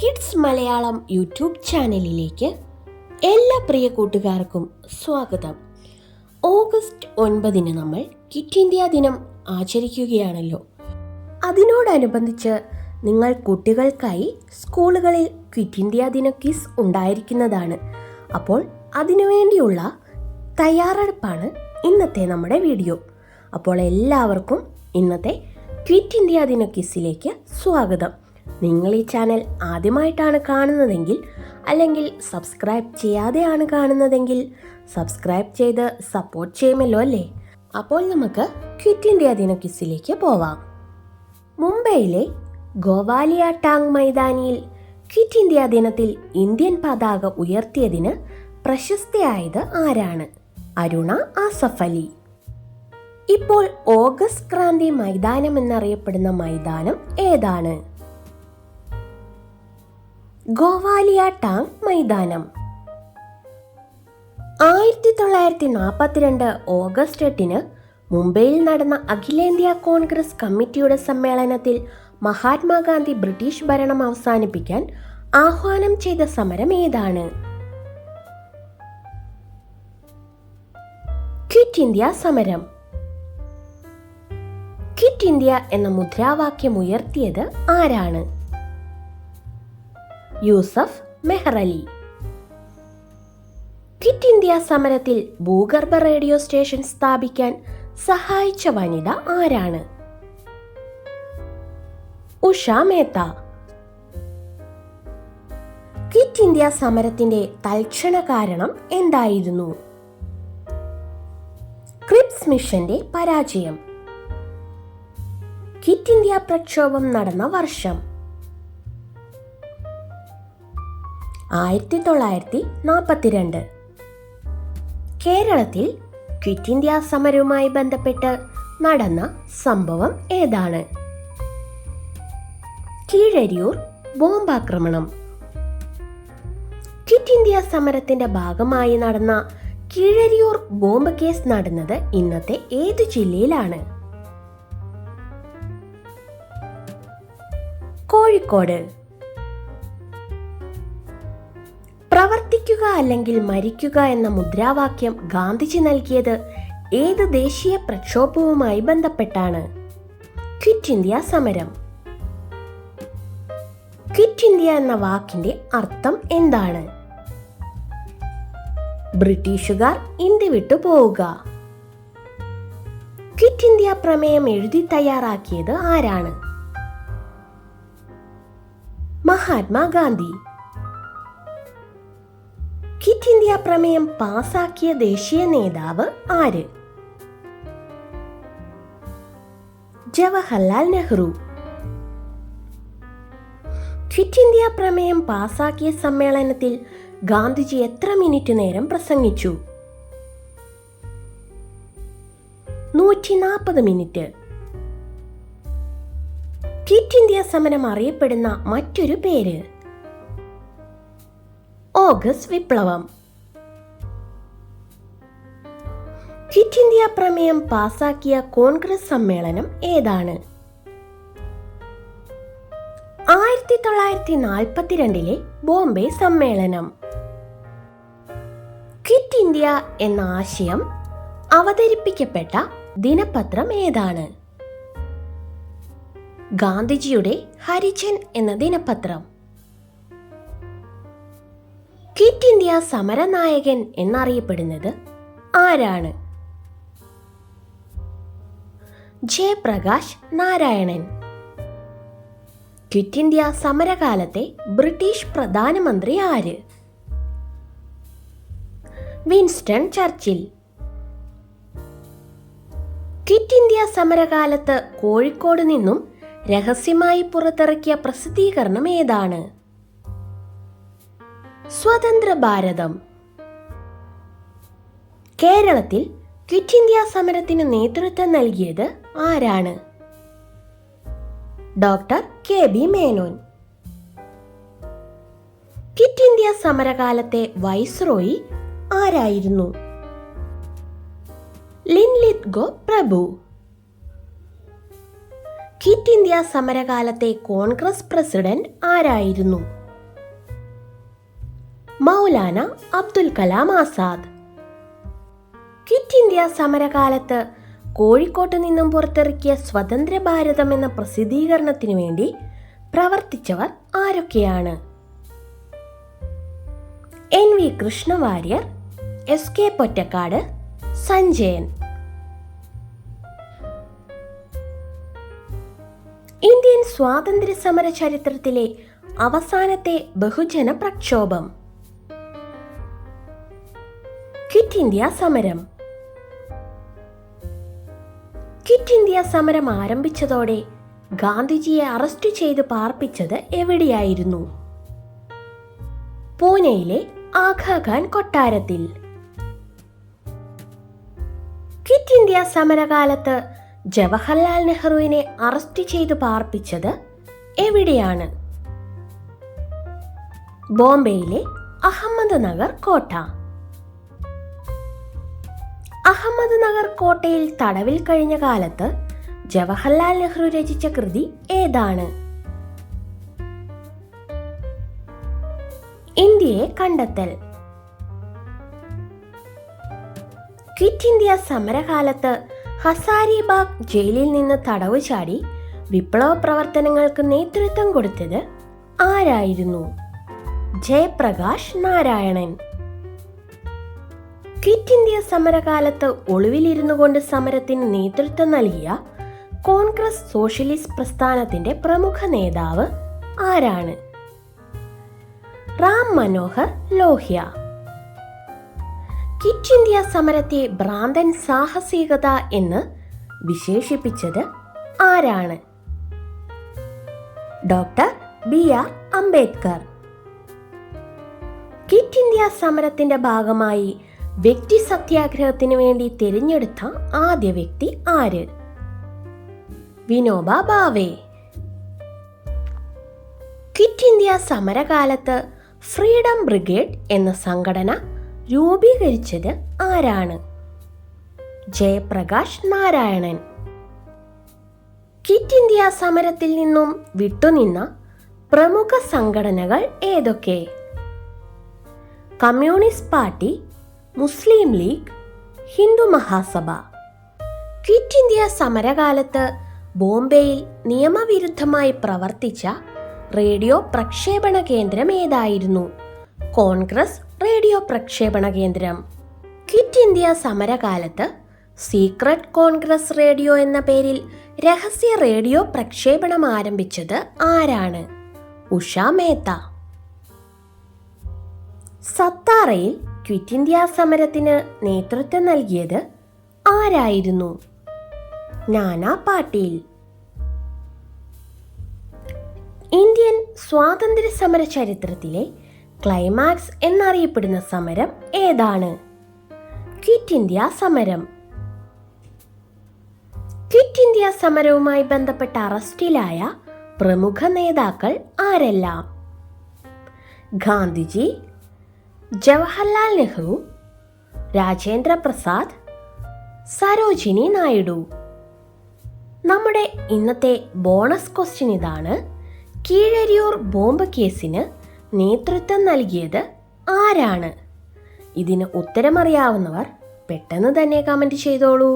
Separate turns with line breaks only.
Kids Malayalam YouTube ചാനലിലേക്ക് എല്ലാ പ്രിയ കൂട്ടുകാർക്കും സ്വാഗതം. ഓഗസ്റ്റ് 9 നമ്മൾ കിറ്റ് ഇന്ത്യ ദിനം ആചരിക്കുകയാണല്ലോ. അതിനോടനുബന്ധിച്ച് നിങ്ങൾ കുട്ടികൾക്കായി സ്കൂളുകളിൽ ക്വിറ്റ് ഇന്ത്യ ദിന ക്വിസ് ഉണ്ടായിരിക്കുന്നതാണ്. അപ്പോൾ അതിനുവേണ്ടിയുള്ള തയ്യാറെടുപ്പാണ് ഇന്നത്തെ നമ്മുടെ വീഡിയോ. അപ്പോൾ എല്ലാവർക്കും ഇന്നത്തെ ക്വിറ്റ് ഇന്ത്യ ദിന ക്വിസിലേക്ക് സ്വാഗതം. നിങ്ങൾ ഈ ചാനൽ ആദ്യമായിട്ടാണ് കാണുന്നതെങ്കിൽ അല്ലെങ്കിൽ സബ്സ്ക്രൈബ് ചെയ്യാതെയാണ് കാണുന്നതെങ്കിൽ സബ്സ്ക്രൈബ് ചെയ്ത് സപ്പോർട്ട് ചെയ്യുമല്ലോ അല്ലേ? അപ്പോൾ നമുക്ക് ക്വിറ്റ് ഇന്ത്യ ദിന ക്വിസിലേക്ക് പോവാം. മുംബൈയിലെ ഗോവാലിയ ടാങ് മൈതാനിയിൽ ക്വിറ്റ് ഇന്ത്യ ദിനത്തിൽ ഇന്ത്യൻ പതാക ഉയർത്തിയതിന് പ്രശസ്തയായത് ആരാണ്? അരുണ ആസഫ് അലി. ഇപ്പോൾ ഓഗസ്റ്റ് ക്രാന്തി മൈതാനം എന്നറിയപ്പെടുന്ന മൈതാനം ഏതാണ്? ഗോവാലിയ ടാങ് മൈതാനം. 1942 ഓഗസ്റ്റ് 8 മുംബൈയിൽ നടന്ന അഖിലേന്ത്യാ കോൺഗ്രസ് കമ്മിറ്റിയുടെ സമ്മേളനത്തിൽ മഹാത്മാഗാന്ധി ബ്രിട്ടീഷ് ഭരണം അവസാനിപ്പിക്കാൻ ആഹ്വാനം ചെയ്ത സമരം ഏതാണ്? ക്വിറ്റ് ഇന്ത്യ സമരം. ക്വിറ്റ് ഇന്ത്യ എന്ന മുദ്രാവാക്യം ഉയർത്തിയത് ആരാണ്? യൂസഫ് മെഹ്റലി. ക്വിറ്റ് ഇന്ത്യ സമരത്തിൽ ഭൂഗർഭ റേഡിയോ സ്റ്റേഷൻ സ്ഥാപിക്കാൻ സഹായിച്ച വനിത ആരാണ്? ഉഷ മേത്ത. ക്വിറ്റ് ഇന്ത്യ സമരത്തിന്റെ തൽക്ഷണ കാരണം എന്തായിരുന്നു? ക്രിപ്സ് മിഷന്റെ പരാജയം. ക്വിറ്റ് ഇന്ത്യ പ്രക്ഷോഭം നടന്ന വർഷം 1942. കേരളത്തിൽ ക്വിറ്റ് ഇന്ത്യ സമരവുമായി ബന്ധപ്പെട്ട് നടന്ന സംഭവം ഏതാണ്? കീഴരിയൂർ ബോംബാക്രമണം. ക്വിറ്റ് ഇന്ത്യ സമരത്തിന്റെ ഭാഗമായി നടന്ന കീഴരിയൂർ ബോംബ് കേസ് നടന്നത് ഇന്നത്തെ ഏതു ജില്ലയിലാണ്? കോഴിക്കോട്. പ്രവർത്തിക്കുക അല്ലെങ്കിൽ മരിക്കുക എന്ന മുദ്രാവാക്യം ഗാന്ധിജി നൽകിയത് ഏത് ദേശീയ പ്രക്ഷോഭവുമായി ബന്ധപ്പെട്ടാണ്? ക്വിറ്റ് ഇന്ത്യ സമരം. ക്വിറ്റ് ഇന്ത്യ എന്ന വാക്കിന്റെ അർത്ഥം എന്താണ്? ബ്രിട്ടീഷുകാർ ഇന്ത്യ വിട്ടു പോവുക. ക്വിറ്റ് ഇന്ത്യ പ്രമേയം എഴുതി തയ്യാറാക്കിയത് ആരാണ്? മഹാത്മാഗാന്ധി. ക്വിറ്റ് ഇന്ത്യ പ്രമേയം പാസാക്കിയ ദേശീയ നേതാവ് ആര്? ജവഹർലാൽ നെഹ്റു. ക്വിറ്റ് ഇന്ത്യ പ്രമേയം പാസാക്കിയ സമ്മേളനത്തിൽ ഗാന്ധിജി എത്ര മിനിറ്റ് നേരം പ്രസംഗിച്ചു? 140 മിനിറ്റ്. ക്വിറ്റ് ഇന്ത്യ സമരം അറിയപ്പെടുന്ന മറ്റൊരു പേര്? ഓഗസ്റ്റ് വിപ്ലവം. ക്വിറ്റ് ഇന്ത്യ പ്രമേയം പാസാക്കിയ കോൺഗ്രസ് സമ്മേളനം ഏതാണ്? 1942 ബോംബെ സമ്മേളനം. ക്വിറ്റ് ഇന്ത്യ എന്ന ആശയം അവതരിപ്പിക്കപ്പെട്ട ദിനപത്രം ഏതാണ്? ഗാന്ധിജിയുടെ ഹരിജൻ എന്ന ദിനപത്രം. ക്വിറ്റ് ഇന്ത്യ സമരനായകൻ എന്നറിയപ്പെടുന്നത് ആരാണ്? ജയപ്രകാശ് നാരായണൻ. ക്വിറ്റ് ഇന്ത്യ സമരകാലത്തെ ബ്രിട്ടീഷ് പ്രധാനമന്ത്രി ആര്? Winston Churchill. ക്വിറ്റ് ഇന്ത്യ സമരകാലത്ത് കോഴിക്കോട് നിന്നും രഹസ്യമായി പുറത്തിറക്കിയ പ്രസിദ്ധീകരണം ഏതാണ്? സ്വതന്ത്ര ഭാരതം. കേരളത്തിൽ ക്വിറ്റ് ഇന്ത്യ സമരത്തിന് നേതൃത്വം നൽകിയത് ആരാണ്? Doctor KB Menon. Quit India സമരകാലത്തെ വൈസ്രോയി ആരായിരുന്നു? ലിൻലിത്ഗോ പ്രഭു. ക്വിറ്റ് ഇന്ത്യ സമരകാലത്തെ കോൺഗ്രസ് പ്രസിഡന്റ് ആരായിരുന്നു? മൗലാന അബ്ദുൽ കലാം ആസാദ്. ക്വിറ്റ് ഇന്ത്യ സമരകാലത്ത് കോഴിക്കോട്ട് നിന്നും പുറത്തിറക്കിയ സ്വതന്ത്ര ഭാരതം എന്ന പ്രസിദ്ധീകരണത്തിനു വേണ്ടി പ്രവർത്തിച്ചവർ ആരൊക്കെയാണ്? എൻ വി കൃഷ്ണവാര്യർ, എസ് കെ പൊറ്റക്കാട്, സഞ്ജയൻ. ഇന്ത്യൻ സ്വാതന്ത്ര്യ സമര ചരിത്രത്തിലെ അവസാനത്തെ ബഹുജന പ്രക്ഷോഭം. ക്വിറ്റ് ഇന്ത്യ സമരം. ക്വിറ്റ് ഇന്ത്യ സമരം ആരംഭിച്ചതോടെ ഗാന്ധിജിയെ അറസ്റ്റ് ചെയ്ത് പാർപ്പിച്ചത് എവിടെയായിരുന്നു? പൂനെയിലെ ആഘാഖാൻ കൊട്ടാരത്തിൽ. ക്വിറ്റ് ഇന്ത്യ സമരകാലത്ത് ജവഹർലാൽ നെഹ്റുവിനെ അറസ്റ്റ് ചെയ്ത് പാർപ്പിച്ചത് എവിടെയാണ്? ബോംബെയിലെ അഹമ്മദ് നഗർ കോട്ട. അഹമ്മദ് നഗർ കോട്ടയിൽ തടവിൽ കഴിഞ്ഞ കാലത്ത് ജവഹർലാൽ നെഹ്റു രചിച്ച കൃതി ഏതാണ്? ഇന്ത്യയെ കണ്ടെത്തൽ. ക്വിറ്റ് ഇന്ത്യ സമരകാലത്ത് ഹസാരിബാഗ് ജയിലിൽ നിന്ന് തടവ് ചാടി വിപ്ലവ പ്രവർത്തനങ്ങൾക്ക് നേതൃത്വം കൊടുത്തത് ആരായിരുന്നു? ജയപ്രകാശ് നാരായണൻ. ക്വിറ്റ് ഇന്ത്യ സമരകാലത്ത് ഒളിവിലിരുന്നു കൊണ്ട് സമരത്തിന് നേതൃത്വം നൽകിയ കോൺഗ്രസ് സോഷ്യലിസ്റ്റ് പ്രസ്ഥാനത്തിന്റെ പ്രമുഖ നേതാവ് ആരാണ്? റാം മനോഹർ ലോഹ്യ. ക്വിറ്റ് ഇന്ത്യ സമരത്തെ ഭ്രാന്തൻ സാഹസികത എന്ന് വിശേഷിപ്പിച്ചത് ആരാണ്? Doctor BR Ambedkar. Quit India സമരത്തിന്റെ ഭാഗമായി വ്യക്തി സത്യാഗ്രഹത്തിന് വേണ്ടി തിരഞ്ഞെടുത്ത ആദ്യ വ്യക്തി ആര്? വിനോബ ഭാവെ. ക്വിറ്റ് ഇന്ത്യ സമരകാലത്ത് ഫ്രീഡം ബ്രിഗേഡ് എന്ന സംഘടന രൂപീകരിച്ചത് ആരാണ്? ജയപ്രകാശ് നാരായണൻ. ക്വിറ്റ് ഇന്ത്യ സമരത്തിൽ നിന്നും വിട്ടുനിന്ന പ്രമുഖ സംഘടനകൾ ഏതൊക്കെ? Communist party, Muslim League, Hindu Mahasabha. Quit India സമരകാലത്ത് ബോംബെയിൽ നിയമവിരുദ്ധമായി പ്രവർത്തിച്ച റേഡിയോ പ്രക്ഷേപണ കേന്ദ്രം ഏതായിരുന്നു? കോൺഗ്രസ് റേഡിയോ പ്രക്ഷേപണ കേന്ദ്രം. ക്വിറ്റ് ഇന്ത്യ സമരകാലത്ത് സീക്രട്ട് കോൺഗ്രസ് റേഡിയോ എന്ന പേരിൽ രഹസ്യ റേഡിയോ പ്രക്ഷേപണം ആരംഭിച്ചത് ആരാണ്? ഉഷ മേത്ത. സത്താറയിൽ ക്വിറ്റ് ഇന്ത്യ സമരത്തിന് നേതൃത്വം നൽകിയത് ആരായിരുന്നു? നാനാ പാട്ടീൽ. ഇന്ത്യൻ സ്വാതന്ത്ര്യ സമര ചരിത്രത്തിലെ ക്ലൈമാക്സ് എന്നറിയപ്പെടുന്ന സമരം ഏതാണ്? ക്വിറ്റ് ഇന്ത്യ സമരം. ക്വിറ്റ് ഇന്ത്യ സമരവുമായി ബന്ധപ്പെട്ട അറസ്റ്റിലായ പ്രമുഖ നേതാക്കൾ ആരെല്ലാം? ഗാന്ധിജി, ജവഹർലാൽ നെഹ്റു, രാജേന്ദ്ര പ്രസാദ്, സരോജിനി നായിഡു. നമ്മുടെ ഇന്നത്തെ ബോണസ് ക്വസ്റ്റ്യൻ ഇതാണ്: കീഴരിയൂർ ബോംബ് കേസിന് നേതൃത്വം നൽകിയത് ആരാണ്? ഇതിന് ഉത്തരമറിയാവുന്നവർ പെട്ടെന്ന് തന്നെ കമന്റ് ചെയ്തോളൂ.